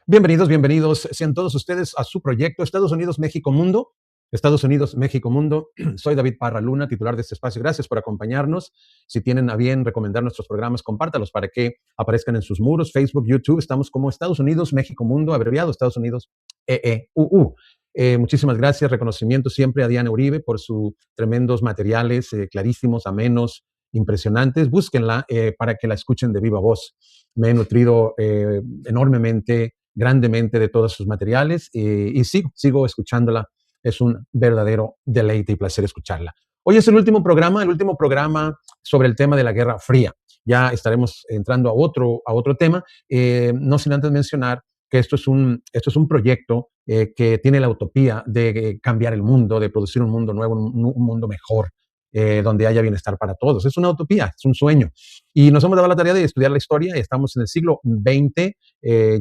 Bienvenidos, bienvenidos sean todos ustedes a su proyecto Estados Unidos, México, Mundo. Estados Unidos, México, Mundo. Soy David Parra Luna, titular de este espacio. Gracias por acompañarnos. Si tienen a bien recomendar nuestros programas, compártalos para que aparezcan en sus muros, Facebook, YouTube. Estamos como Estados Unidos, México, Mundo, abreviado Estados Unidos, EEUU. Muchísimas gracias. Reconocimiento siempre a Diana Uribe por sus tremendos materiales, clarísimos, amenos, impresionantes. Búsquenla para que la escuchen de viva voz. Me he nutrido enormemente, grandemente de todos sus materiales y sigo escuchándola. Es un verdadero deleite y placer escucharla. Hoy es el último programa sobre el tema de la Guerra Fría. Ya estaremos entrando a otro tema, no sin antes mencionar que esto es un proyecto que tiene la utopía de cambiar el mundo, de producir un mundo nuevo, un mundo mejor, donde haya bienestar para todos. Es una utopía, es un sueño. Y nos hemos dado la tarea de estudiar la historia. Estamos en el siglo XX,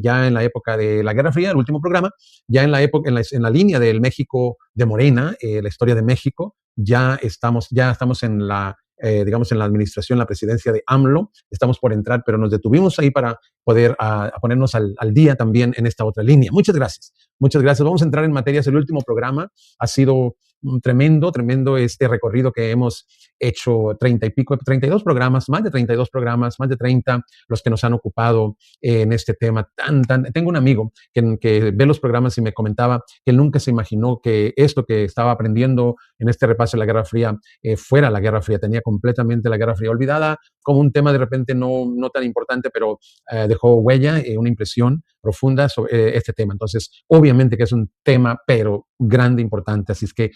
ya en la época de la Guerra Fría, el último programa, ya en la línea del México de Morena, la historia de México. Ya estamos digamos, en la administración, la presidencia de AMLO. Estamos por entrar, pero nos detuvimos ahí para poder a ponernos al día también en esta otra línea. Muchas gracias. Muchas gracias. Vamos a entrar en materia. Es el último programa. Ha sido tremendo este recorrido que hemos hecho 32 programas, más de 32 programas, más de 30 los que nos han ocupado en este tema Tengo un amigo que ve los programas y me comentaba que él nunca se imaginó que esto que estaba aprendiendo en este repaso de la Guerra Fría fuera la Guerra Fría. Tenía completamente la Guerra Fría olvidada como un tema de repente no tan importante, pero dejó huella, una impresión profunda sobre este tema. Entonces, obviamente que es un tema, pero grande, importante. Así es que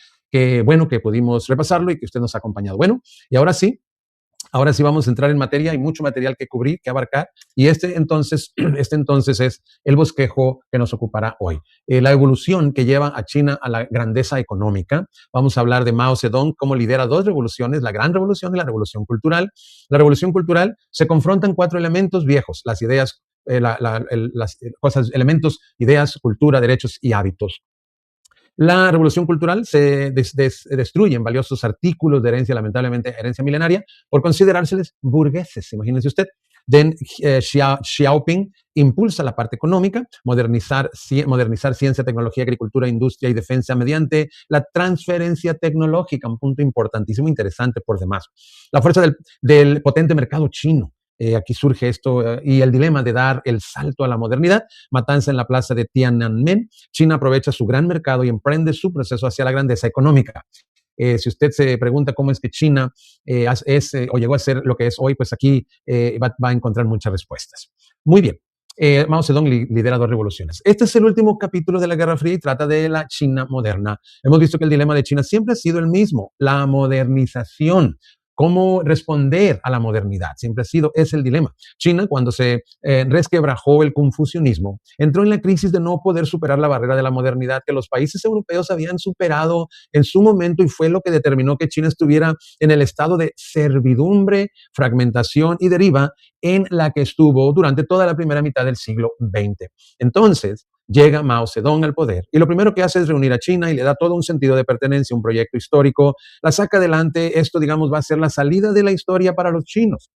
bueno que pudimos repasarlo y que usted nos ha acompañado. Bueno, y ahora sí vamos a entrar en materia. Hay mucho material que cubrir, que abarcar, y este entonces es el bosquejo que nos ocupará hoy. La evolución que lleva a China a la grandeza económica. Vamos a hablar de Mao Zedong, cómo lidera dos revoluciones, la Gran Revolución y la Revolución Cultural. La Revolución Cultural se confrontan cuatro elementos viejos: las ideas, elementos, ideas, cultura, derechos y hábitos. La revolución cultural se destruyen valiosos artículos de herencia, lamentablemente herencia milenaria, por considerárseles burgueses. Imagínense usted. Deng Xiaoping impulsa la parte económica, modernizar ciencia, tecnología, agricultura, industria y defensa mediante la transferencia tecnológica, un punto importantísimo, interesante por demás. La fuerza del potente mercado chino. Aquí surge esto y el dilema de dar el salto a la modernidad. Matanza en la plaza de Tiananmen. China aprovecha su gran mercado y emprende su proceso hacia la grandeza económica. Si usted se pregunta cómo es que China o llegó a ser lo que es hoy, pues aquí va a encontrar muchas respuestas. Muy bien. Mao Zedong lidera dos revoluciones. Este es el último capítulo de la Guerra Fría y trata de la China moderna. Hemos visto que el dilema de China siempre ha sido el mismo: la modernización. ¿Cómo responder a la modernidad? Es el dilema. China, cuando se resquebrajó el confucianismo, entró en la crisis de no poder superar la barrera de la modernidad que los países europeos habían superado en su momento, y fue lo que determinó que China estuviera en el estado de servidumbre, fragmentación y deriva en la que estuvo durante toda la primera mitad del siglo XX. Entonces, llega Mao Zedong al poder y lo primero que hace es reunir a China y le da todo un sentido de pertenencia, un proyecto histórico, la saca adelante. Esto, digamos, va a ser la salida de la historia para los chinos.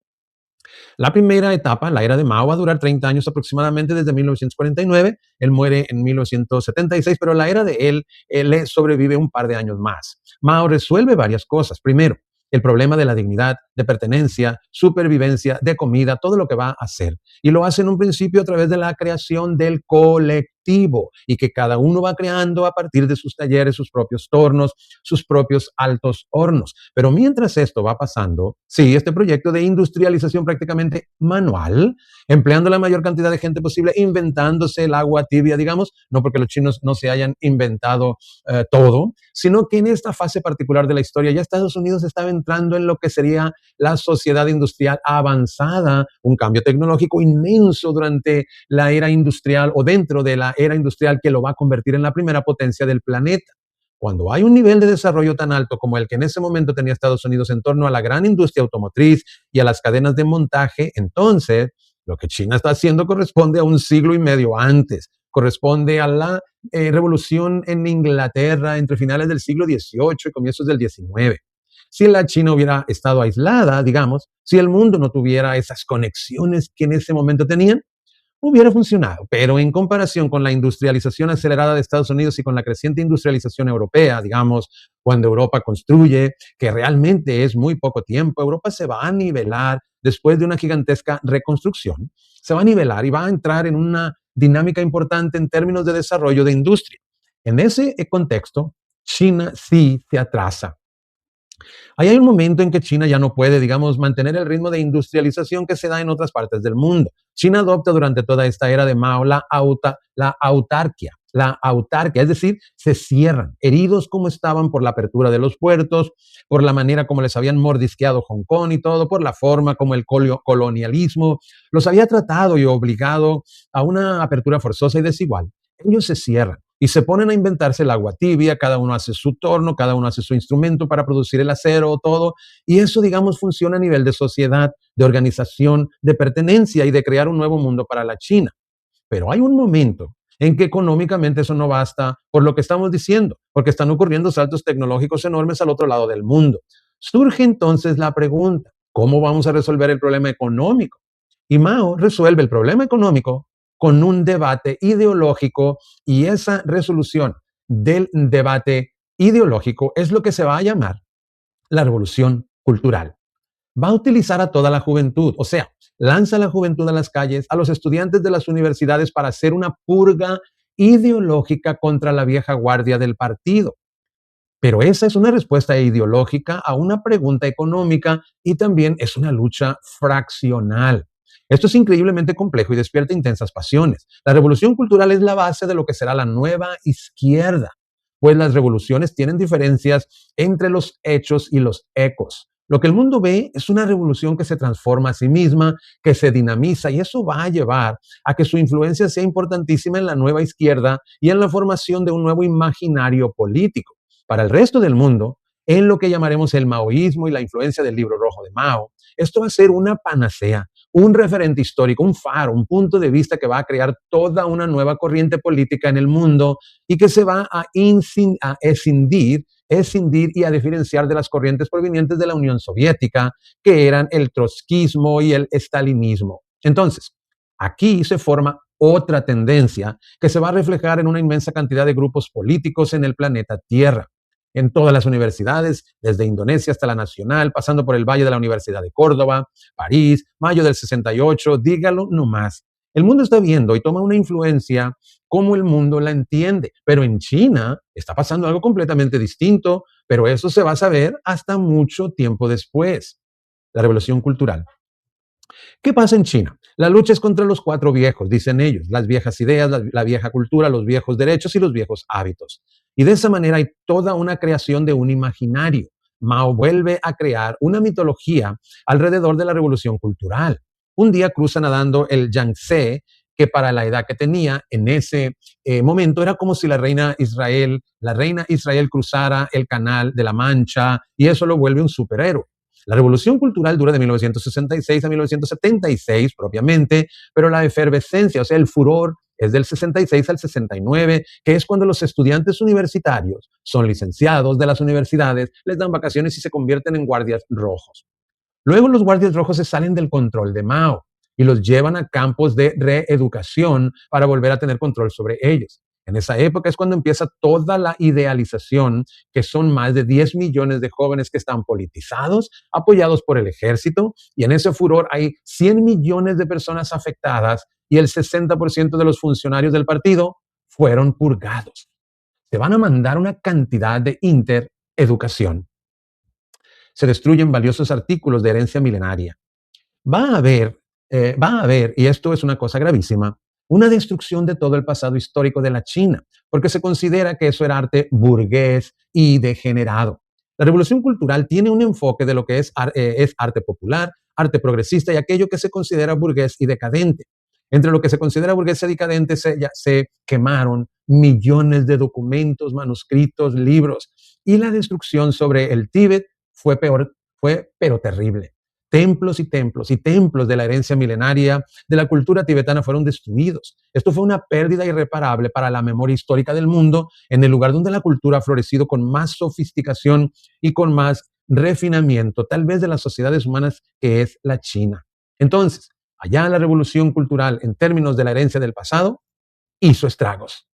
La primera etapa, la era de Mao, va a durar 30 años aproximadamente, desde 1949. Él muere en 1976, pero la era de él le sobrevive un par de años más. Mao resuelve varias cosas. Primero, el problema de la dignidad, de pertenencia, supervivencia, de comida, todo lo que va a hacer. Y lo hace en un principio a través de la creación del colectivo, y que cada uno va creando a partir de sus talleres, sus propios tornos, sus propios altos hornos. Pero mientras esto va pasando, sí, este proyecto de industrialización prácticamente manual, empleando la mayor cantidad de gente posible, inventándose el agua tibia, digamos, no porque los chinos no se hayan inventado todo, sino que en esta fase particular de la historia ya Estados Unidos estaba entrando en lo que sería la sociedad industrial avanzada, un cambio tecnológico inmenso durante la era industrial, o dentro de la era industrial, que lo va a convertir en la primera potencia del planeta. Cuando hay un nivel de desarrollo tan alto como el que en ese momento tenía Estados Unidos en torno a la gran industria automotriz y a las cadenas de montaje, entonces lo que China está haciendo corresponde a un siglo y medio antes. Corresponde a la revolución en Inglaterra entre finales del siglo XVIII y comienzos del XIX. Si la China hubiera estado aislada, digamos, si el mundo no tuviera esas conexiones que en ese momento tenían, hubiera funcionado, pero en comparación con la industrialización acelerada de Estados Unidos y con la creciente industrialización europea, digamos, cuando Europa construye, que realmente es muy poco tiempo, Europa se va a nivelar después de una gigantesca reconstrucción, se va a nivelar y va a entrar en una dinámica importante en términos de desarrollo de industria. En ese contexto, China sí se atrasa. Ahí hay un momento en que China ya no puede, digamos, mantener el ritmo de industrialización que se da en otras partes del mundo. China adopta durante toda esta era de Mao la autarquia. La autarquia, es decir, se cierran, heridos como estaban por la apertura de los puertos, por la manera como les habían mordisqueado Hong Kong y todo, por la forma como el colonialismo los había tratado y obligado a una apertura forzosa y desigual. Ellos se cierran y se ponen a inventarse el agua tibia, cada uno hace su torno, cada uno hace su instrumento para producir el acero, todo, y eso, digamos, funciona a nivel de sociedad, de organización, de pertenencia y de crear un nuevo mundo para la China. Pero hay un momento en que económicamente eso no basta por lo que estamos diciendo, porque están ocurriendo saltos tecnológicos enormes al otro lado del mundo. Surge entonces la pregunta, ¿cómo vamos a resolver el problema económico? Y Mao resuelve el problema económico con un debate ideológico y esa resolución del debate ideológico es lo que se va a llamar la revolución cultural. Va a utilizar a toda la juventud, o sea, lanza a la juventud a las calles, a los estudiantes de las universidades para hacer una purga ideológica contra la vieja guardia del partido. Pero esa es una respuesta ideológica a una pregunta económica y también es una lucha fraccional. Esto es increíblemente complejo y despierta intensas pasiones. La revolución cultural es la base de lo que será la nueva izquierda, pues las revoluciones tienen diferencias entre los hechos y los ecos. Lo que el mundo ve es una revolución que se transforma a sí misma, que se dinamiza y eso va a llevar a que su influencia sea importantísima en la nueva izquierda y en la formación de un nuevo imaginario político. Para el resto del mundo, en lo que llamaremos el maoísmo y la influencia del libro rojo de Mao, esto va a ser una panacea, un referente histórico, un faro, un punto de vista que va a crear toda una nueva corriente política en el mundo y que se va a escindir y a diferenciar de las corrientes provenientes de la Unión Soviética, que eran el trotskismo y el stalinismo. Entonces, aquí se forma otra tendencia que se va a reflejar en una inmensa cantidad de grupos políticos en el planeta Tierra, en todas las universidades, desde Indonesia hasta la Nacional, pasando por el Valle de la Universidad de Córdoba, París, mayo del 68, dígalo nomás. El mundo está viendo y toma una influencia como el mundo la entiende, pero en China está pasando algo completamente distinto, pero eso se va a saber hasta mucho tiempo después. La revolución cultural. ¿Qué pasa en China? La lucha es contra los cuatro viejos, dicen ellos, las viejas ideas, la vieja cultura, los viejos derechos y los viejos hábitos. Y de esa manera hay toda una creación de un imaginario. Mao vuelve a crear una mitología alrededor de la revolución cultural. Un día cruza nadando el Yangtze, que para la edad que tenía en ese momento era como si la reina Israel cruzara el canal de la Mancha y eso lo vuelve un superhéroe. La revolución cultural dura de 1966 a 1976 propiamente, pero la efervescencia, o sea, el furor, es del 66 al 69, que es cuando los estudiantes universitarios son licenciados de las universidades, les dan vacaciones y se convierten en guardias rojos. Luego los guardias rojos se salen del control de Mao y los llevan a campos de reeducación para volver a tener control sobre ellos. En esa época es cuando empieza toda la idealización, que son más de 10 millones de jóvenes que están politizados, apoyados por el ejército, y en ese furor hay 100 millones de personas afectadas y el 60% de los funcionarios del partido fueron purgados. Se van a mandar una cantidad de intereducación. Se destruyen valiosos artículos de herencia milenaria. Va a haber, y esto es una cosa gravísima, una destrucción de todo el pasado histórico de la China, porque se considera que eso era arte burgués y degenerado. La revolución cultural tiene un enfoque de lo que es arte popular, arte progresista y aquello que se considera burgués y decadente. Entre lo que se considera burgués y decadente se quemaron millones de documentos, manuscritos, libros, y la destrucción sobre el Tíbet fue pero terrible. Templos y templos y templos de la herencia milenaria de la cultura tibetana fueron destruidos. Esto fue una pérdida irreparable para la memoria histórica del mundo en el lugar donde la cultura ha florecido con más sofisticación y con más refinamiento, tal vez de las sociedades humanas, que es la China. Entonces, Allá la revolución cultural, en términos de la herencia del pasado, hizo estragos.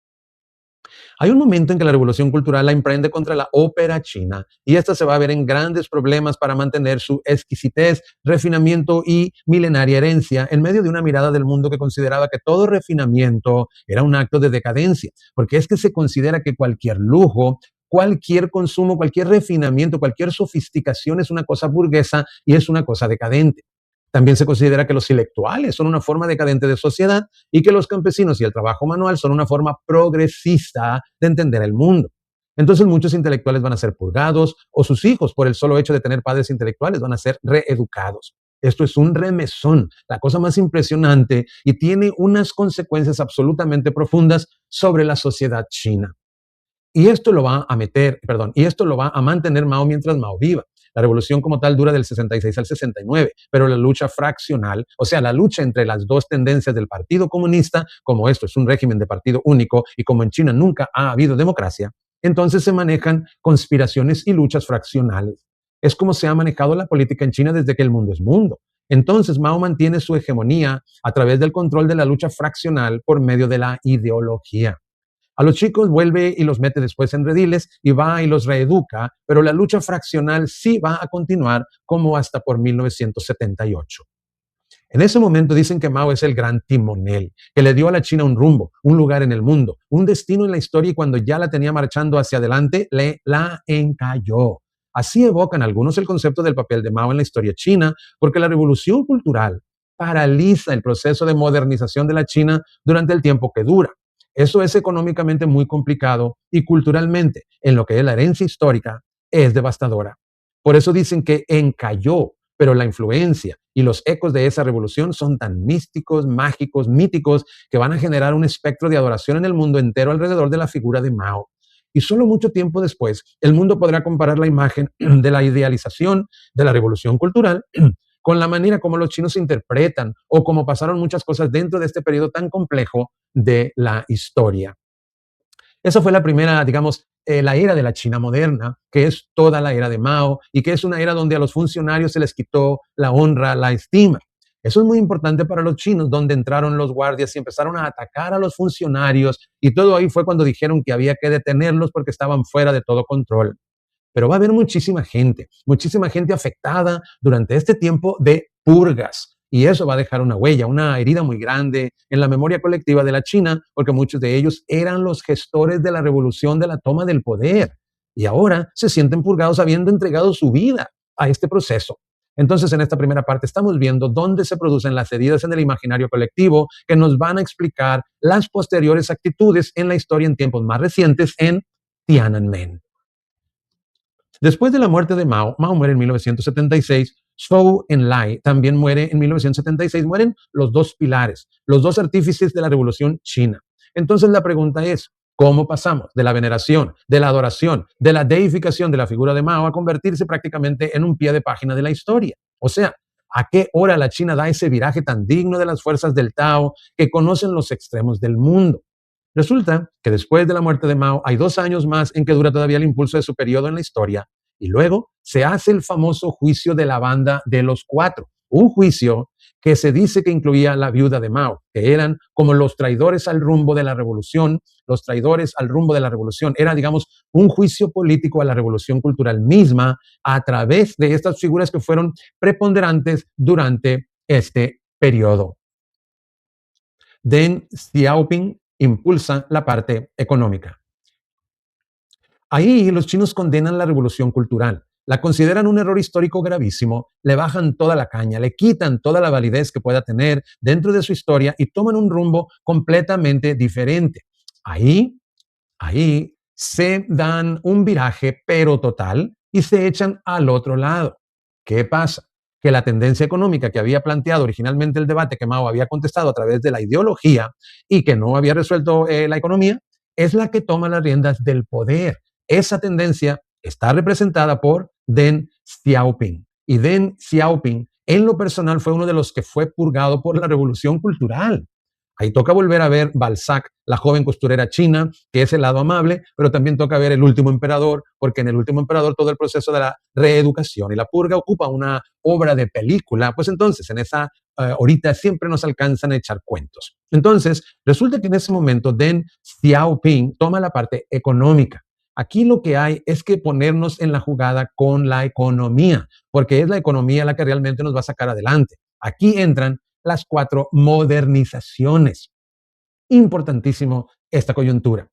Hay un momento en que la revolución cultural la emprende contra la ópera china y esta se va a ver en grandes problemas para mantener su exquisitez, refinamiento y milenaria herencia en medio de una mirada del mundo que consideraba que todo refinamiento era un acto de decadencia, porque es que se considera que cualquier lujo, cualquier consumo, cualquier refinamiento, cualquier sofisticación es una cosa burguesa y es una cosa decadente. También se considera que los intelectuales son una forma decadente de sociedad y que los campesinos y el trabajo manual son una forma progresista de entender el mundo. Entonces muchos intelectuales van a ser purgados o sus hijos, por el solo hecho de tener padres intelectuales, van a ser reeducados. Esto es un remesón, la cosa más impresionante, y tiene unas consecuencias absolutamente profundas sobre la sociedad china. Y esto lo va a meter, perdón, y esto lo va a mantener Mao mientras Mao viva. La revolución como tal dura del 66 al 69, pero la lucha fraccional, o sea, la lucha entre las dos tendencias del Partido Comunista, como esto es un régimen de partido único y como en China nunca ha habido democracia, entonces se manejan conspiraciones y luchas fraccionales. Es como se ha manejado la política en China desde que el mundo es mundo. Entonces Mao mantiene su hegemonía a través del control de la lucha fraccional por medio de la ideología. A los chicos vuelve y los mete después en rediles y va y los reeduca, pero la lucha fraccional sí va a continuar como hasta por 1978. En ese momento dicen que Mao es el gran timonel, que le dio a la China un rumbo, un lugar en el mundo, un destino en la historia y cuando ya la tenía marchando hacia adelante, la encalló. Así evocan algunos el concepto del papel de Mao en la historia china, porque la revolución cultural paraliza el proceso de modernización de la China durante el tiempo que dura. Eso es económicamente muy complicado y culturalmente, en lo que es la herencia histórica, es devastadora. Por eso dicen que encalló, pero la influencia y los ecos de esa revolución son tan místicos, mágicos, míticos, que van a generar un espectro de adoración en el mundo entero alrededor de la figura de Mao. Y solo mucho tiempo después, el mundo podrá comparar la imagen de la idealización de la revolución cultural con la manera como los chinos se interpretan o como pasaron muchas cosas dentro de este periodo tan complejo de la historia. Esa fue la primera, digamos, la era de la China moderna, que es toda la era de Mao y que es una era donde a los funcionarios se les quitó la honra, la estima. Eso es muy importante para los chinos, donde entraron los guardias y empezaron a atacar a los funcionarios y todo ahí fue cuando dijeron que había que detenerlos porque estaban fuera de todo control. Pero va a haber muchísima gente afectada durante este tiempo de purgas. Y eso va a dejar una huella, una herida muy grande en la memoria colectiva de la China, porque muchos de ellos eran los gestores de la revolución de la toma del poder. Y ahora se sienten purgados habiendo entregado su vida a este proceso. Entonces, en esta primera parte estamos viendo dónde se producen las heridas en el imaginario colectivo que nos van a explicar las posteriores actitudes en la historia en tiempos más recientes en Tiananmen. Después de la muerte de Mao, Mao muere en 1976, Zhou Enlai también muere en 1976, mueren los dos pilares, los dos artífices de la revolución china. Entonces la pregunta es, ¿cómo pasamos de la veneración, de la adoración, de la deificación de la figura de Mao a convertirse prácticamente en un pie de página de la historia? O sea, ¿a qué hora la China da ese viraje tan digno de las fuerzas del Tao que conocen los extremos del mundo? Resulta que después de la muerte de Mao hay 2 años más en que dura todavía el impulso de su periodo en la historia y luego se hace el famoso juicio de la banda de los cuatro, un juicio que se dice que incluía a la viuda de Mao, que eran como los traidores al rumbo de la revolución, los traidores al rumbo de la revolución. Era, digamos, un juicio político a la revolución cultural misma a través de estas figuras que fueron preponderantes durante este periodo. Deng Xiaoping impulsa la parte económica. Ahí los chinos condenan la revolución cultural, la consideran un error histórico gravísimo, le bajan toda la caña, le quitan toda la validez que pueda tener dentro de su historia y toman un rumbo completamente diferente. Ahí, ahí se dan un viraje, pero total, y se echan al otro lado. ¿Qué pasa? Que la tendencia económica que había planteado originalmente el debate que Mao había contestado a través de la ideología y que no había resuelto la economía, es la que toma las riendas del poder. Esa tendencia está representada por Deng Xiaoping. Y Deng Xiaoping, en lo personal, fue uno de los que fue purgado por la revolución cultural. Ahí toca volver a ver Balzac, la joven costurera china, que es el lado amable, pero también toca ver El último emperador, porque en El último emperador todo el proceso de la reeducación y la purga ocupa una obra de película, pues entonces en esa ahorita siempre nos alcanzan a echar cuentos. Entonces, resulta que en ese momento Deng Xiaoping toma la parte económica. Aquí lo que hay es que ponernos en la jugada con la economía, porque es la economía la que realmente nos va a sacar adelante. Aquí entran las 4 modernizaciones. Importantísimo esta coyuntura.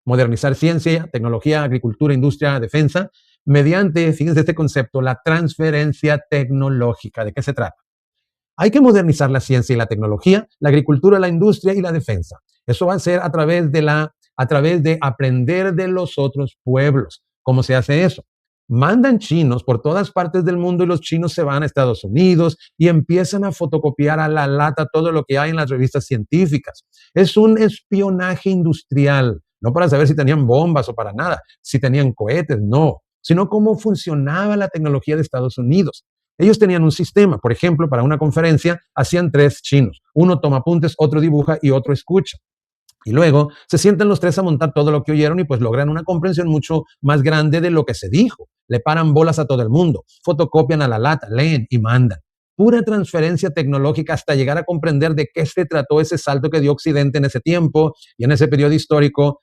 Modernizar ciencia, tecnología, agricultura, industria, defensa, mediante, fíjense este concepto, la transferencia tecnológica. ¿De qué se trata? Hay que modernizar la ciencia y la tecnología, la agricultura, la industria y la defensa. Eso va a ser a través de aprender de los otros pueblos. ¿Cómo se hace eso? Mandan chinos por todas partes del mundo y los chinos se van a Estados Unidos y empiezan a fotocopiar a la lata todo lo que hay en las revistas científicas. Es un espionaje industrial, no para saber si tenían bombas o para nada, si tenían cohetes, no, sino cómo funcionaba la tecnología de Estados Unidos. Ellos tenían un sistema, por ejemplo, para una conferencia hacían 3 chinos. Uno toma apuntes, otro dibuja y otro escucha. Y luego se sientan los 3 a montar todo lo que oyeron y pues logran una comprensión mucho más grande de lo que se dijo. Le paran bolas a todo el mundo, fotocopian a la lata, leen y mandan. Pura transferencia tecnológica hasta llegar a comprender de qué se trató ese salto que dio Occidente en ese tiempo y en ese periodo histórico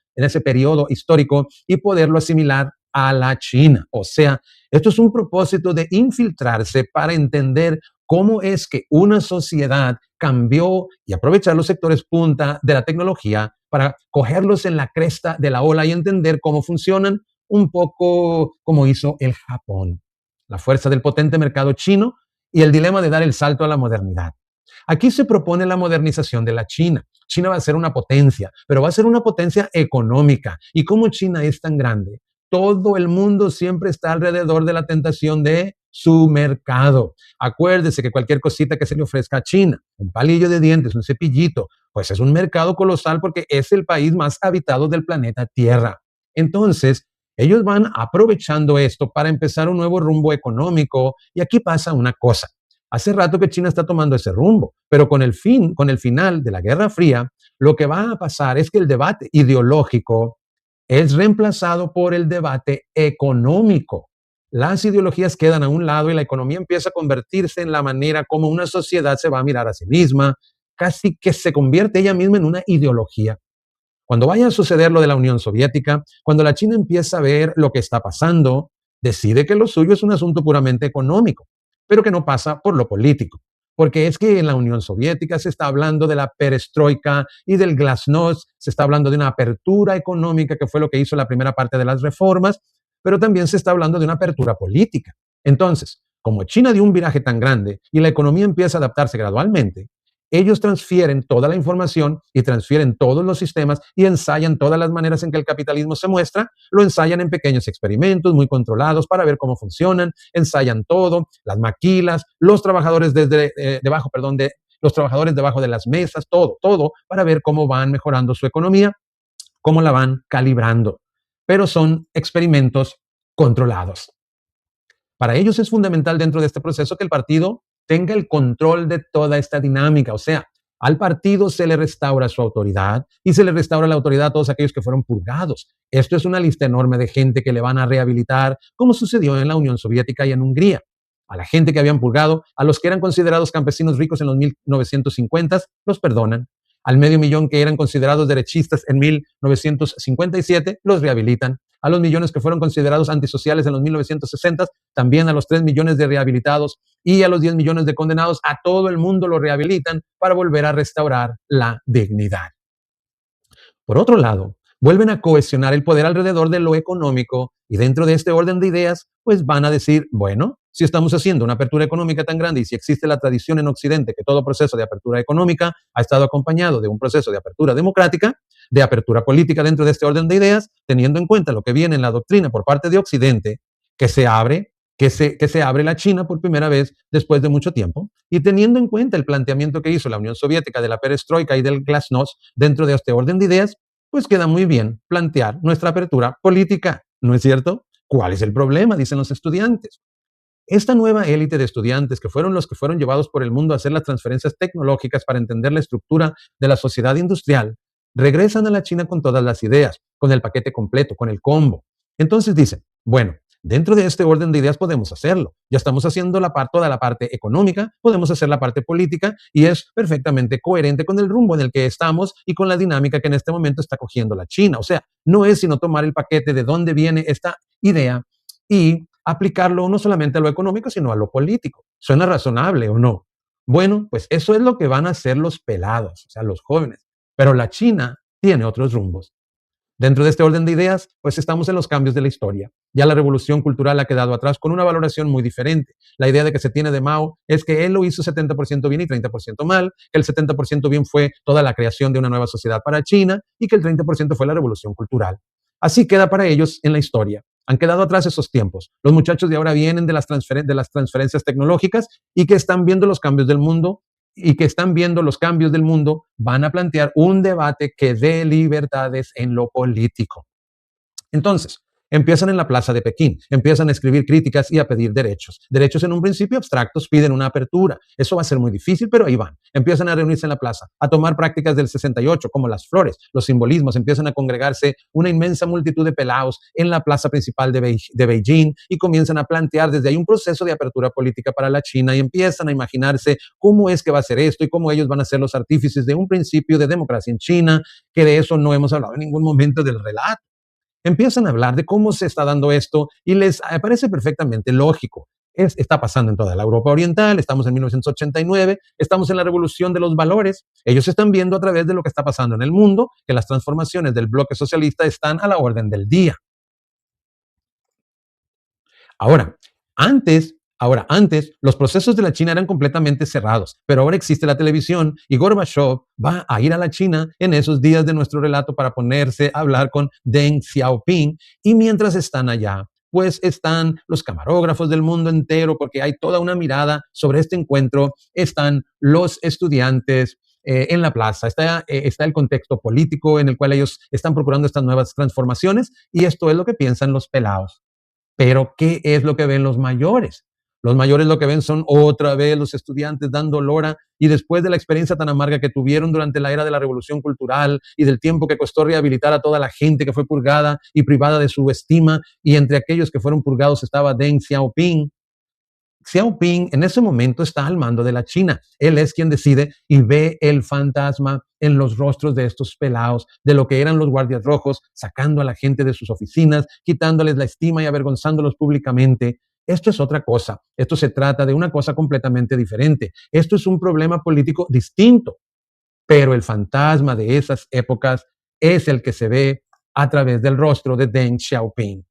y poderlo asimilar a la China. O sea, esto es un propósito de infiltrarse para entender cómo es que una sociedad cambió y aprovechar los sectores punta de la tecnología para cogerlos en la cresta de la ola y entender cómo funcionan, un poco como hizo el Japón. La fuerza del potente mercado chino y el dilema de dar el salto a la modernidad. Aquí se propone la modernización de la China. China va a ser una potencia, pero va a ser una potencia económica. Y como China es tan grande, todo el mundo siempre está alrededor de la tentación de su mercado. Acuérdese que cualquier cosita que se le ofrezca a China, un palillo de dientes, un cepillito, pues es un mercado colosal porque es el país más habitado del planeta Tierra. Entonces, ellos van aprovechando esto para empezar un nuevo rumbo económico y aquí pasa una cosa. Hace rato que China está tomando ese rumbo, pero con el final de la Guerra Fría, lo que va a pasar es que el debate ideológico es reemplazado por el debate económico. Las ideologías quedan a un lado y la economía empieza a convertirse en la manera como una sociedad se va a mirar a sí misma, casi que se convierte ella misma en una ideología. Cuando vaya a suceder lo de la Unión Soviética, cuando la China empieza a ver lo que está pasando, decide que lo suyo es un asunto puramente económico, pero que no pasa por lo político. Porque es que en la Unión Soviética se está hablando de la perestroika y del glasnost, se está hablando de una apertura económica que fue lo que hizo la primera parte de las reformas, pero también se está hablando de una apertura política. Entonces, como China dio un viraje tan grande y la economía empieza a adaptarse gradualmente, ellos transfieren toda la información y transfieren todos los sistemas y ensayan todas las maneras en que el capitalismo se muestra, lo ensayan en pequeños experimentos muy controlados para ver cómo funcionan, ensayan todo, las maquilas, los trabajadores los trabajadores debajo de las mesas, todo para ver cómo van mejorando su economía, cómo la van calibrando. Pero son experimentos controlados. Para ellos es fundamental dentro de este proceso que el partido tenga el control de toda esta dinámica. O sea, al partido se le restaura su autoridad y se le restaura la autoridad a todos aquellos que fueron purgados. Esto es una lista enorme de gente que le van a rehabilitar, como sucedió en la Unión Soviética y en Hungría. A la gente que habían purgado, a los que eran considerados campesinos ricos en los 1950, los perdonan. Al medio millón que eran considerados derechistas en 1957, los rehabilitan. A los millones que fueron considerados antisociales en los 1960, también a los 3 millones de rehabilitados y a los 10 millones de condenados, a todo el mundo lo rehabilitan para volver a restaurar la dignidad. Por otro lado, vuelven a cohesionar el poder alrededor de lo económico y dentro de este orden de ideas, pues van a decir, bueno, si estamos haciendo una apertura económica tan grande y si existe la tradición en Occidente que todo proceso de apertura económica ha estado acompañado de un proceso de apertura democrática, de apertura política dentro de este orden de ideas, teniendo en cuenta lo que viene en la doctrina por parte de Occidente, que se abre la China por primera vez después de mucho tiempo, y teniendo en cuenta el planteamiento que hizo la Unión Soviética de la perestroika y del glasnost dentro de este orden de ideas, pues queda muy bien plantear nuestra apertura política, ¿no es cierto? ¿Cuál es el problema? Dicen los estudiantes. Esta nueva élite de estudiantes, que fueron los que fueron llevados por el mundo a hacer las transferencias tecnológicas para entender la estructura de la sociedad industrial, regresan a la China con todas las ideas, con el paquete completo, con el combo. Entonces dicen, bueno, dentro de este orden de ideas podemos hacerlo. Ya estamos haciendo toda la parte económica, podemos hacer la parte política y es perfectamente coherente con el rumbo en el que estamos y con la dinámica que en este momento está cogiendo la China. O sea, no es sino tomar el paquete de dónde viene esta idea y aplicarlo no solamente a lo económico, sino a lo político. ¿Suena razonable o no? Bueno, pues eso es lo que van a hacer los pelados, o sea, los jóvenes. Pero la China tiene otros rumbos. Dentro de este orden de ideas, pues estamos en los cambios de la historia. Ya la revolución cultural ha quedado atrás con una valoración muy diferente. La idea de que se tiene de Mao es que él lo hizo 70% bien y 30% mal, que el 70% bien fue toda la creación de una nueva sociedad para China y que el 30% fue la revolución cultural. Así queda para ellos en la historia. Han quedado atrás esos tiempos. Los muchachos de ahora vienen de las transferencias tecnológicas y que están viendo los cambios del mundo y que están viendo los cambios del mundo, van a plantear un debate que dé libertades en lo político. Entonces, empiezan en la plaza de Pekín, empiezan a escribir críticas y a pedir derechos. Derechos en un principio abstractos, piden una apertura. Eso va a ser muy difícil, pero ahí van. Empiezan a reunirse en la plaza, a tomar prácticas del 68, como las flores, los simbolismos. Empiezan a congregarse una inmensa multitud de pelados en la plaza principal de Beijing y comienzan a plantear desde ahí un proceso de apertura política para la China y empiezan a imaginarse cómo es que va a ser esto y cómo ellos van a ser los artífices de un principio de democracia en China, que de eso no hemos hablado en ningún momento del relato. Empiezan a hablar de cómo se está dando esto y les parece perfectamente lógico. Está pasando en toda la Europa Oriental, estamos en 1989, estamos en la revolución de los valores. Ellos están viendo a través de lo que está pasando en el mundo que las transformaciones del bloque socialista están a la orden del día. Ahora, antes, los procesos de la China eran completamente cerrados, pero ahora existe la televisión y Gorbachev va a ir a la China en esos días de nuestro relato para ponerse a hablar con Deng Xiaoping y mientras están allá, pues están los camarógrafos del mundo entero porque hay toda una mirada sobre este encuentro, están los estudiantes, en la plaza, está el contexto político en el cual ellos están procurando estas nuevas transformaciones y esto es lo que piensan los pelados. Pero, ¿qué es lo que ven los mayores? Los mayores lo que ven son otra vez los estudiantes dando lora y después de la experiencia tan amarga que tuvieron durante la era de la revolución cultural y del tiempo que costó rehabilitar a toda la gente que fue purgada y privada de su estima y entre aquellos que fueron purgados estaba Deng Xiaoping. Xiaoping en ese momento está al mando de la China. Él es quien decide y ve el fantasma en los rostros de estos pelados, de lo que eran los guardias rojos, sacando a la gente de sus oficinas, quitándoles la estima y avergonzándolos públicamente. Esto es otra cosa. Esto se trata de una cosa completamente diferente. Esto es un problema político distinto, pero el fantasma de esas épocas es el que se ve a través del rostro de Deng Xiaoping.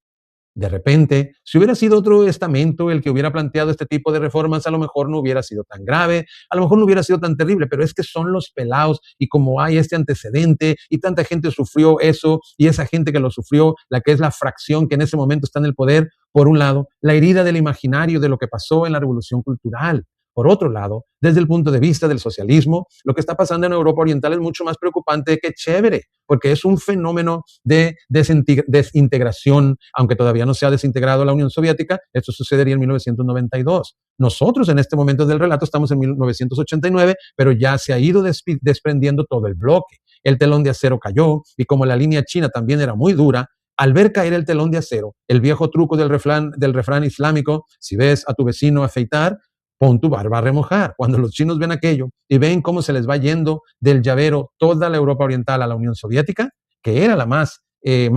De repente, si hubiera sido otro estamento el que hubiera planteado este tipo de reformas, a lo mejor no hubiera sido tan grave, a lo mejor no hubiera sido tan terrible, pero es que son los pelados y como hay este antecedente y tanta gente sufrió eso y esa gente que lo sufrió, la que es la fracción que en ese momento está en el poder, por un lado, la herida del imaginario de lo que pasó en la revolución cultural. Por otro lado, desde el punto de vista del socialismo, lo que está pasando en Europa Oriental es mucho más preocupante que chévere, porque es un fenómeno de desintegración, aunque todavía no se ha desintegrado la Unión Soviética, esto sucedería en 1992. Nosotros en este momento del relato estamos en 1989, pero ya se ha ido desprendiendo todo el bloque. El telón de acero cayó y como la línea china también era muy dura, al ver caer el telón de acero, el viejo truco del refrán islámico, si ves a tu vecino afeitar, pon tu barba a remojar. Cuando los chinos ven aquello y ven cómo se les va yendo del llavero toda la Europa Oriental a la Unión Soviética, que era la más y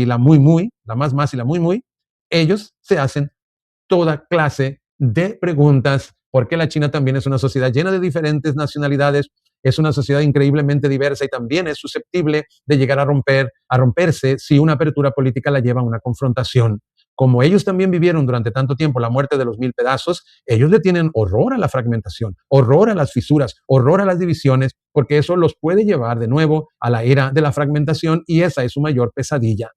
la más y la muy, ellos se hacen toda clase de preguntas, porque la China también es una sociedad llena de diferentes nacionalidades, es una sociedad increíblemente diversa y también es susceptible de llegar a romperse si una apertura política la lleva a una confrontación. Como ellos también vivieron durante tanto tiempo la muerte de los 1000 pedazos, ellos le tienen horror a la fragmentación, horror a las fisuras, horror a las divisiones, porque eso los puede llevar de nuevo a la era de la fragmentación y esa es su mayor pesadilla.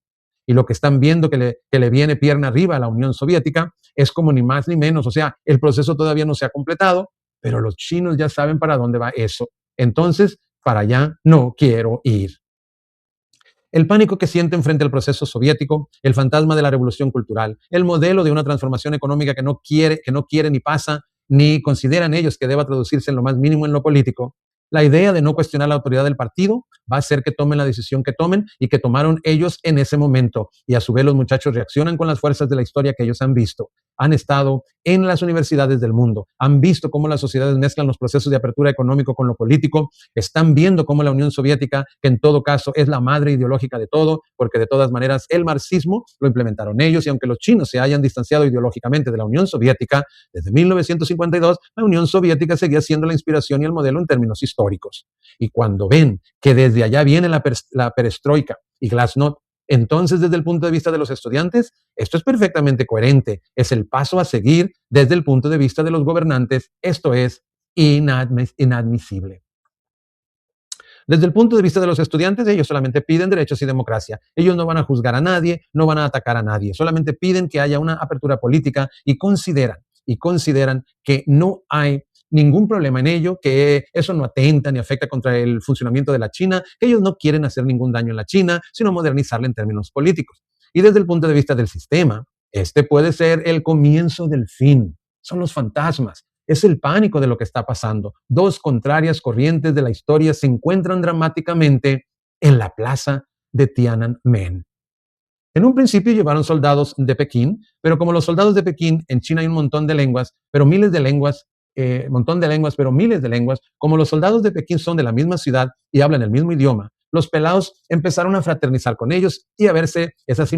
Y lo que están viendo que le viene pierna arriba a la Unión Soviética es como ni más ni menos, o sea, el proceso todavía no se ha completado, pero los chinos ya saben para dónde va eso. Entonces, para allá no quiero ir. El pánico que sienten frente al proceso soviético, el fantasma de la revolución cultural, el modelo de una transformación económica que no quiere ni pasa, ni consideran ellos que deba traducirse en lo más mínimo en lo político. La idea de no cuestionar la autoridad del partido va a hacer que tomen la decisión que tomen y que tomaron ellos en ese momento. Y a su vez los muchachos reaccionan con las fuerzas de la historia que ellos han visto. Han estado en las universidades del mundo, han visto cómo las sociedades mezclan los procesos de apertura económico con lo político, están viendo cómo la Unión Soviética, que en todo caso es la madre ideológica de todo, porque de todas maneras el marxismo lo implementaron ellos, y aunque los chinos se hayan distanciado ideológicamente de la Unión Soviética, desde 1952 la Unión Soviética seguía siendo la inspiración y el modelo en términos históricos. Y cuando ven que desde allá viene la perestroika y glasnost, entonces, desde el punto de vista de los estudiantes, esto es perfectamente coherente. Es el paso a seguir desde el punto de vista de los gobernantes. Esto es inadmisible. Desde el punto de vista de los estudiantes, ellos solamente piden derechos y democracia. Ellos no van a juzgar a nadie, no van a atacar a nadie. Solamente piden que haya una apertura política y consideran que no hay ningún problema en ello, que eso no atenta ni afecta contra el funcionamiento de la China, que ellos no quieren hacer ningún daño en la China, sino modernizarla en términos políticos. Y desde el punto de vista del sistema, este puede ser el comienzo del fin. Son los fantasmas. Es el pánico de lo que está pasando. Dos contrarias corrientes de la historia se encuentran dramáticamente en la plaza de Tiananmen. En un principio llevaron soldados de Pekín, pero como los soldados de Pekín, en China hay un montón de lenguas, pero miles de lenguas, montón de lenguas, pero miles de lenguas, como los soldados de Pekín son de la misma ciudad y hablan el mismo idioma, los pelados empezaron a fraternizar con ellos y a verse esas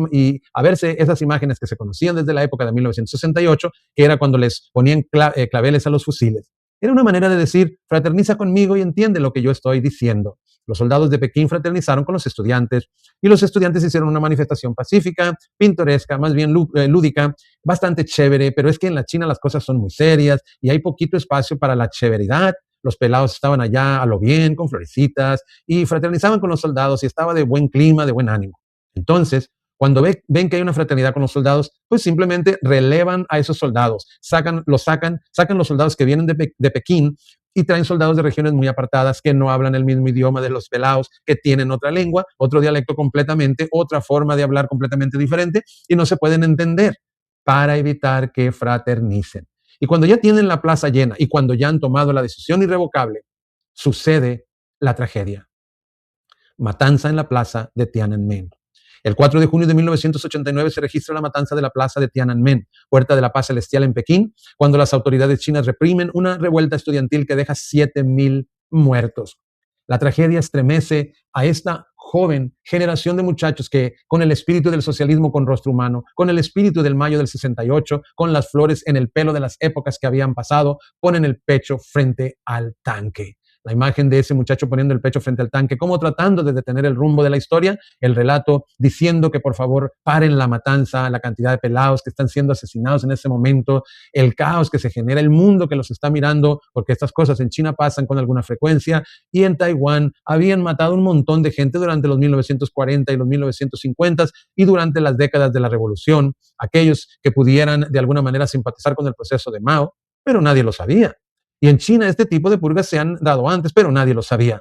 imágenes que se conocían desde la época de 1968, que era cuando les ponían claveles a los fusiles. Era una manera de decir, fraterniza conmigo y entiende lo que yo estoy diciendo. Los soldados de Pekín fraternizaron con los estudiantes y los estudiantes hicieron una manifestación pacífica, pintoresca, más bien lúdica, bastante chévere, pero es que en la China las cosas son muy serias y hay poquito espacio para la chéveridad. Los pelados estaban allá a lo bien, con florecitas, y fraternizaban con los soldados y estaba de buen clima, de buen ánimo. Entonces, cuando ven que hay una fraternidad con los soldados, pues simplemente relevan a esos soldados, sacan los soldados que vienen de Pekín y traen soldados de regiones muy apartadas que no hablan el mismo idioma de los pelados, que tienen otra lengua, otro dialecto completamente, otra forma de hablar completamente diferente y no se pueden entender para evitar que fraternicen. Y cuando ya tienen la plaza llena y cuando ya han tomado la decisión irrevocable, sucede la tragedia. Matanza en la plaza de Tiananmen. El 4 de junio de 1989 se registra la matanza de la plaza de Tiananmen, Puerta de la Paz Celestial en Pekín, cuando las autoridades chinas reprimen una revuelta estudiantil que deja 7,000 muertos. La tragedia estremece a esta joven generación de muchachos que, con el espíritu del socialismo con rostro humano, con el espíritu del mayo del 68, con las flores en el pelo de las épocas que habían pasado, ponen el pecho frente al tanque. La imagen de ese muchacho poniendo el pecho frente al tanque, como tratando de detener el rumbo de la historia, el relato diciendo que por favor paren la matanza, la cantidad de pelados que están siendo asesinados en ese momento, el caos que se genera, el mundo que los está mirando, porque estas cosas en China pasan con alguna frecuencia, y en Taiwán habían matado un montón de gente durante los 1940 y los 1950 y durante las décadas de la revolución, aquellos que pudieran de alguna manera simpatizar con el proceso de Mao, pero nadie lo sabía. Y en China este tipo de purgas se han dado antes, pero nadie lo sabía.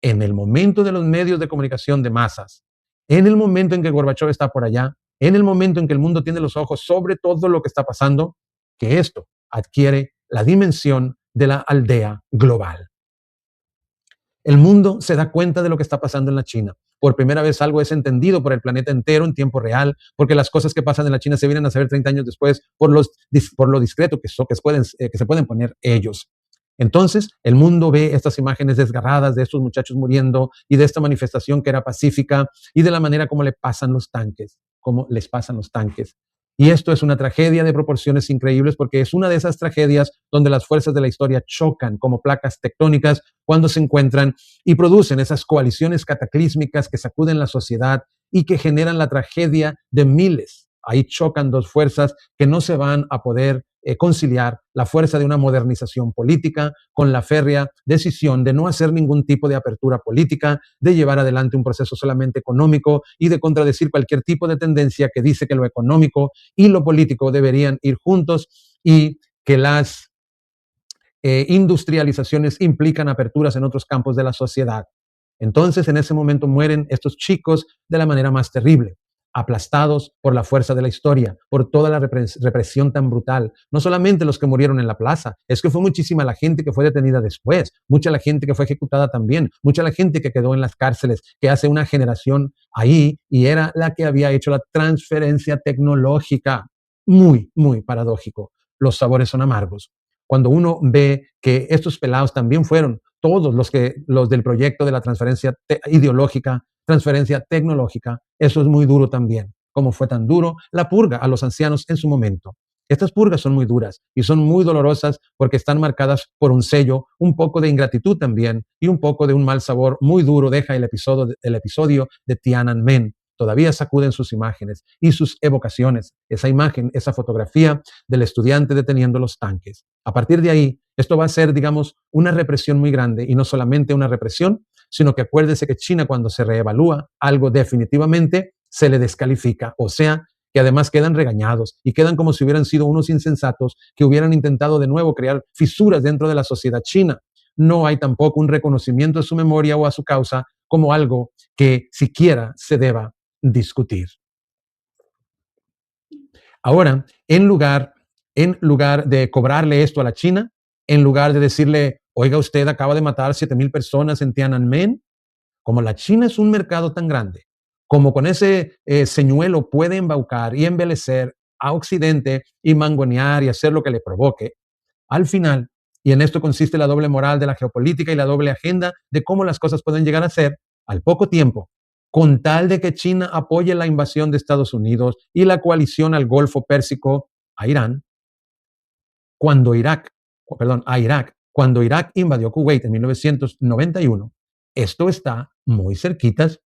En el momento de los medios de comunicación de masas, en el momento en que Gorbachev está por allá, en el momento en que el mundo tiene los ojos sobre todo lo que está pasando, que esto adquiere la dimensión de la aldea global. El mundo se da cuenta de lo que está pasando en la China. Por primera vez algo es entendido por el planeta entero en tiempo real, porque las cosas que pasan en la China se vienen a saber 30 años después por lo discreto que se pueden poner ellos. Entonces, el mundo ve estas imágenes desgarradas de estos muchachos muriendo y de esta manifestación que era pacífica y de la manera como les pasan los tanques. Y esto es una tragedia de proporciones increíbles porque es una de esas tragedias donde las fuerzas de la historia chocan como placas tectónicas cuando se encuentran y producen esas coaliciones cataclísmicas que sacuden la sociedad y que generan la tragedia de miles. Ahí chocan dos fuerzas que no se van a poder conciliar, la fuerza de una modernización política con la férrea decisión de no hacer ningún tipo de apertura política, de llevar adelante un proceso solamente económico y de contradecir cualquier tipo de tendencia que dice que lo económico y lo político deberían ir juntos y que las industrializaciones implican aperturas en otros campos de la sociedad. Entonces, en ese momento mueren estos chicos de la manera más terrible, aplastados por la fuerza de la historia, por toda la represión tan brutal. No solamente los que murieron en la plaza, es que fue muchísima la gente que fue detenida después, mucha la gente que fue ejecutada también, mucha la gente que quedó en las cárceles, que hace una generación ahí y era la que había hecho la transferencia tecnológica. Muy, muy paradójico. Los sabores son amargos. Cuando uno ve que estos pelados también fueron todos los del proyecto de la transferencia ideológica, transferencia tecnológica, eso es muy duro también, como fue tan duro la purga a los ancianos en su momento. Estas purgas son muy duras y son muy dolorosas porque están marcadas por un sello, un poco de ingratitud también y un poco de un mal sabor muy duro deja el episodio de Tiananmen. Todavía sacuden sus imágenes y sus evocaciones, esa imagen, esa fotografía del estudiante deteniendo los tanques. A partir de ahí, esto va a ser, digamos, una represión muy grande y no solamente una represión, sino que acuérdese que China cuando se reevalúa algo definitivamente se le descalifica, o sea, que además quedan regañados y quedan como si hubieran sido unos insensatos que hubieran intentado de nuevo crear fisuras dentro de la sociedad china. No hay tampoco un reconocimiento a su memoria o a su causa como algo que siquiera se deba discutir. Ahora, en lugar de cobrarle esto a la China, en lugar de decirle, oiga, usted acaba de matar 7,000 personas en Tiananmen, como la China es un mercado tan grande, como con ese señuelo puede embaucar y embelecer a Occidente y mangonear y hacer lo que le provoque, al final, y en esto consiste la doble moral de la geopolítica y la doble agenda de cómo las cosas pueden llegar a ser, al poco tiempo, con tal de que China apoye la invasión de Estados Unidos y la coalición al Golfo Pérsico a Irán, cuando Irak, a Irak, cuando Irak invadió Kuwait en 1991, esto está muy cerquitas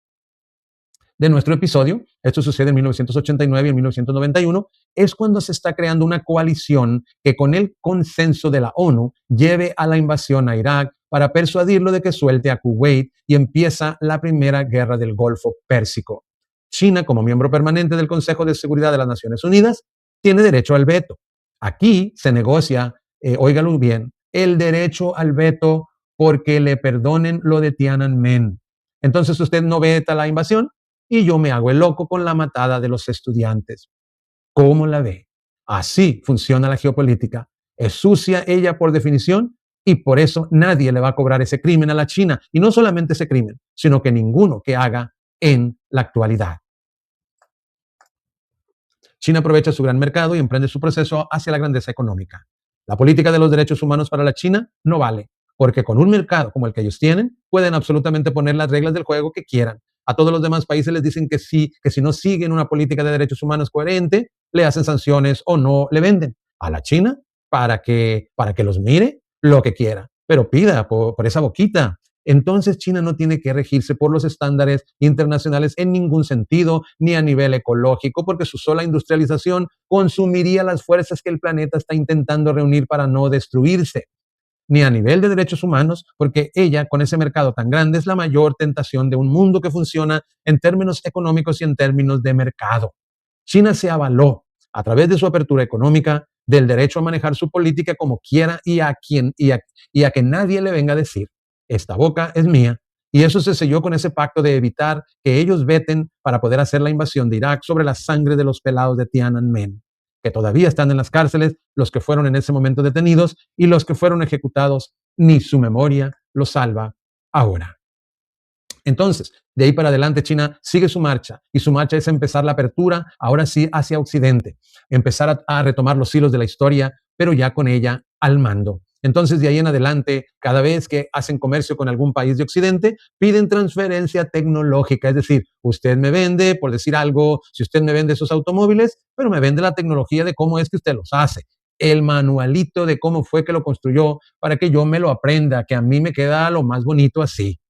de nuestro episodio, esto sucede en 1989 y en 1991, es cuando se está creando una coalición que con el consenso de la ONU lleve a la invasión a Irak para persuadirlo de que suelte a Kuwait y empieza la primera guerra del Golfo Pérsico. China, como miembro permanente del Consejo de Seguridad de las Naciones Unidas, tiene derecho al veto. Aquí se negocia, óigalo bien, el derecho al veto porque le perdonen lo de Tiananmen. Entonces usted no veta la invasión, y yo me hago el loco con la matada de los estudiantes. ¿Cómo la ve? Así funciona la geopolítica. Es sucia ella por definición y por eso nadie le va a cobrar ese crimen a la China. Y no solamente ese crimen, sino que ninguno que haga en la actualidad. China aprovecha su gran mercado y emprende su proceso hacia la grandeza económica. La política de los derechos humanos para la China no vale, porque con un mercado como el que ellos tienen, pueden absolutamente poner las reglas del juego que quieran. A todos los demás países les dicen que sí, que si no siguen una política de derechos humanos coherente, le hacen sanciones o no le venden. A la China, para que los mire, lo que quiera, pero pida por esa boquita. Entonces China no tiene que regirse por los estándares internacionales en ningún sentido, ni a nivel ecológico, porque su sola industrialización consumiría las fuerzas que el planeta está intentando reunir para no destruirse, ni a nivel de derechos humanos, porque ella, con ese mercado tan grande, es la mayor tentación de un mundo que funciona en términos económicos y en términos de mercado. China se avaló a través de su apertura económica del derecho a manejar su política como quiera y a que nadie le venga a decir, esta boca es mía. Y eso se selló con ese pacto de evitar que ellos veten para poder hacer la invasión de Irak sobre la sangre de los pelados de Tiananmen, que todavía están en las cárceles, los que fueron en ese momento detenidos y los que fueron ejecutados, ni su memoria los salva ahora. Entonces, de ahí para adelante, China sigue su marcha y su marcha es empezar la apertura, ahora sí, hacia Occidente, empezar a retomar los hilos de la historia, pero ya con ella al mando. Entonces, de ahí en adelante, cada vez que hacen comercio con algún país de Occidente, piden transferencia tecnológica, es decir, usted me vende, por decir algo, si usted me vende esos automóviles, pero me vende la tecnología de cómo es que usted los hace, el manualito de cómo fue que lo construyó para que yo me lo aprenda, que a mí me queda lo más bonito así.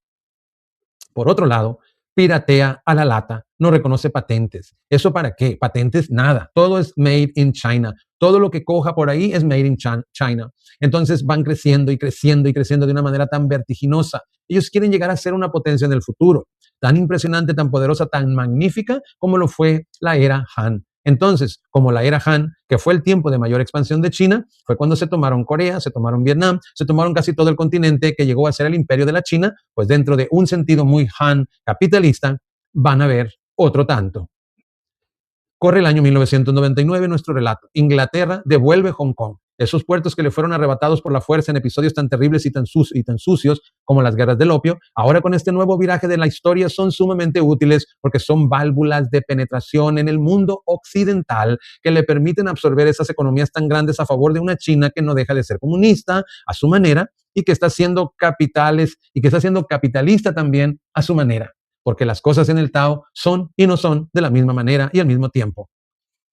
Por otro lado, piratea a la lata, no reconoce patentes. ¿Eso para qué? Patentes, nada. Todo es made in China. Todo lo que coja por ahí es made in China. Entonces van creciendo y creciendo y creciendo de una manera tan vertiginosa. Ellos quieren llegar a ser una potencia en el futuro, tan impresionante, tan poderosa, tan magnífica como lo fue la era Han. Entonces, como la era Han, que fue el tiempo de mayor expansión de China, fue cuando se tomaron Corea, se tomaron Vietnam, se tomaron casi todo el continente que llegó a ser el imperio de la China, pues dentro de un sentido muy Han capitalista, van a ver otro tanto. Corre el año 1999 nuestro relato. Inglaterra devuelve Hong Kong. Esos puertos que le fueron arrebatados por la fuerza en episodios tan terribles y tan sucios como las guerras del opio, ahora con este nuevo viraje de la historia son sumamente útiles porque son válvulas de penetración en el mundo occidental que le permiten absorber esas economías tan grandes a favor de una China que no deja de ser comunista a su manera y que está haciendo capitales y que está siendo capitalista también a su manera, porque las cosas en el Tao son y no son de la misma manera y al mismo tiempo.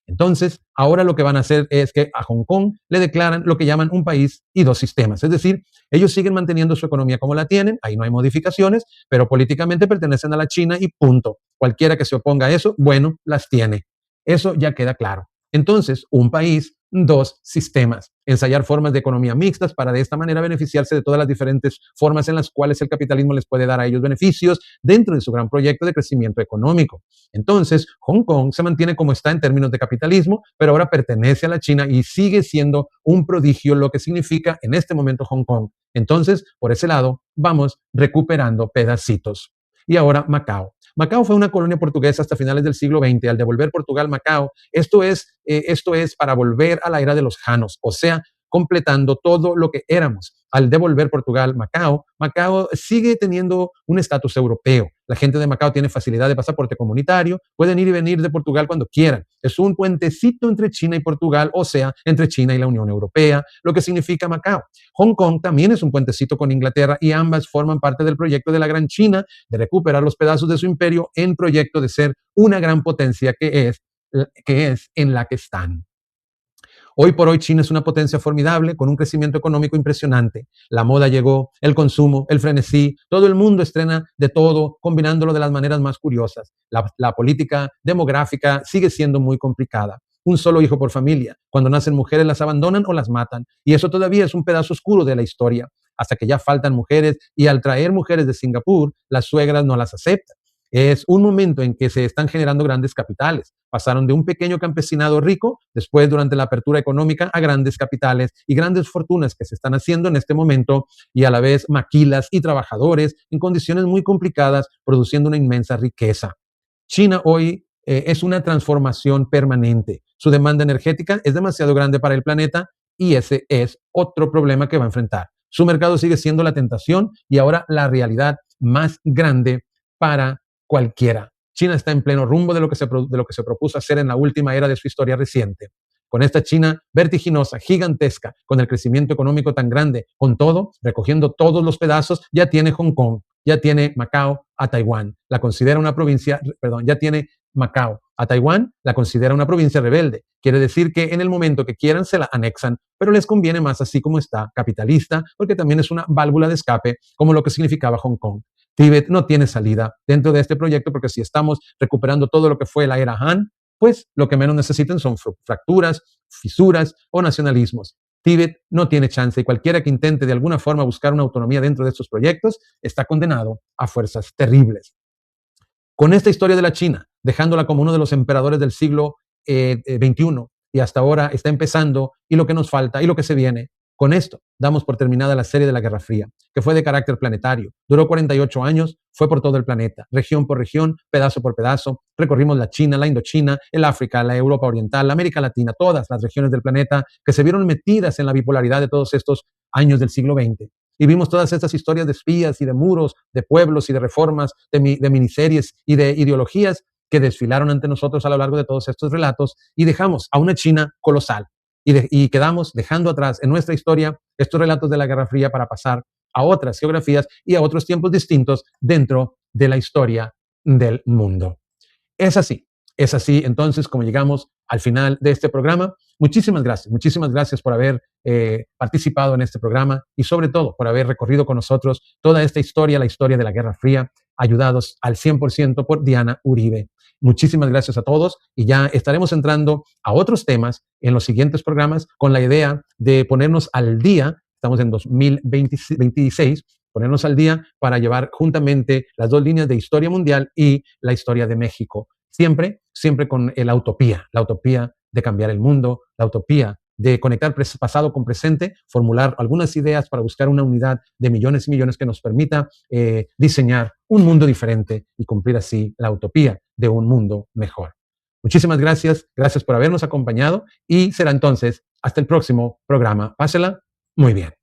Entonces, ahora lo que van a hacer es que a Hong Kong le declaran lo que llaman un país y dos sistemas. Es decir, ellos siguen manteniendo su economía como la tienen, ahí no hay modificaciones, pero políticamente pertenecen a la China y punto. Cualquiera que se oponga a eso, bueno, las tiene. Eso ya queda claro. Entonces, un país, dos sistemas. Ensayar formas de economía mixtas para de esta manera beneficiarse de todas las diferentes formas en las cuales el capitalismo les puede dar a ellos beneficios dentro de su gran proyecto de crecimiento económico. Entonces, Hong Kong se mantiene como está en términos de capitalismo, pero ahora pertenece a la China y sigue siendo un prodigio lo que significa en este momento Hong Kong. Entonces, por ese lado, vamos recuperando pedacitos. Y ahora Macao. Macao fue una colonia portuguesa hasta finales del siglo XX. Al devolver Portugal Macao, esto es para volver a la era de los Janos, o sea, completando todo lo que éramos. Al devolver Portugal Macao, Macao sigue teniendo un estatus europeo. La gente de Macao tiene facilidad de pasaporte comunitario, pueden ir y venir de Portugal cuando quieran. Es un puentecito entre China y Portugal, o sea, entre China y la Unión Europea, lo que significa Macao. Hong Kong también es un puentecito con Inglaterra y ambas forman parte del proyecto de la Gran China de recuperar los pedazos de su imperio en proyecto de ser una gran potencia que es en la que están. Hoy por hoy China es una potencia formidable con un crecimiento económico impresionante. La moda llegó, el consumo, el frenesí, todo el mundo estrena de todo, combinándolo de las maneras más curiosas. La política demográfica sigue siendo muy complicada. Un solo hijo por familia. Cuando nacen mujeres las abandonan o las matan. Y eso todavía es un pedazo oscuro de la historia. Hasta que ya faltan mujeres y al traer mujeres de Singapur, las suegras no las aceptan. Es un momento en que se están generando grandes capitales. Pasaron de un pequeño campesinado rico, después durante la apertura económica, a grandes capitales y grandes fortunas que se están haciendo en este momento y a la vez maquilas y trabajadores en condiciones muy complicadas, produciendo una inmensa riqueza. China hoy es una transformación permanente. Su demanda energética es demasiado grande para el planeta y ese es otro problema que va a enfrentar. Su mercado sigue siendo la tentación y ahora la realidad más grande para cualquiera. China está en pleno rumbo de lo que se propuso hacer en la última era de su historia reciente. Con esta China vertiginosa, gigantesca, con el crecimiento económico tan grande, con todo, recogiendo todos los pedazos, ya tiene Hong Kong, ya tiene Macao a Taiwán, la considera una provincia, perdón, ya tiene Macao a Taiwán, la considera una provincia rebelde. Quiere decir que en el momento que quieran se la anexan, pero les conviene más así como está, capitalista, porque también es una válvula de escape, como lo que significaba Hong Kong. Tíbet no tiene salida dentro de este proyecto porque si estamos recuperando todo lo que fue la era Han, pues lo que menos necesitan son fracturas, fisuras o nacionalismos. Tíbet no tiene chance y cualquiera que intente de alguna forma buscar una autonomía dentro de estos proyectos está condenado a fuerzas terribles. Con esta historia de la China, dejándola como uno de los emperadores del siglo XXI y hasta ahora está empezando y lo que nos falta y lo que se viene, con esto damos por terminada la serie de la Guerra Fría, que fue de carácter planetario. Duró 48 años, fue por todo el planeta, región por región, pedazo por pedazo. Recorrimos la China, la Indochina, el África, la Europa Oriental, la América Latina, todas las regiones del planeta que se vieron metidas en la bipolaridad de todos estos años del siglo XX. Y vimos todas estas historias de espías y de muros, de pueblos y de reformas, de miniseries y de ideologías que desfilaron ante nosotros a lo largo de todos estos relatos y dejamos a una China colosal. Y quedamos dejando atrás en nuestra historia estos relatos de la Guerra Fría para pasar a otras geografías y a otros tiempos distintos dentro de la historia del mundo. Es así entonces como llegamos al final de este programa. Muchísimas gracias por haber participado en este programa y sobre todo por haber recorrido con nosotros toda esta historia, la historia de la Guerra Fría, ayudados al 100% por Diana Uribe. Muchísimas gracias a todos y ya estaremos entrando a otros temas en los siguientes programas con la idea de ponernos al día. Estamos en 2026, ponernos al día para llevar juntamente las dos líneas de historia mundial y la historia de México. siempre, siempre con la utopía de cambiar el mundo, la utopía de conectar pasado con presente, formular algunas ideas para buscar una unidad de millones y millones que nos permita diseñar un mundo diferente y cumplir así la utopía de un mundo mejor. Muchísimas gracias, gracias por habernos acompañado y será entonces hasta el próximo programa. Pásela muy bien.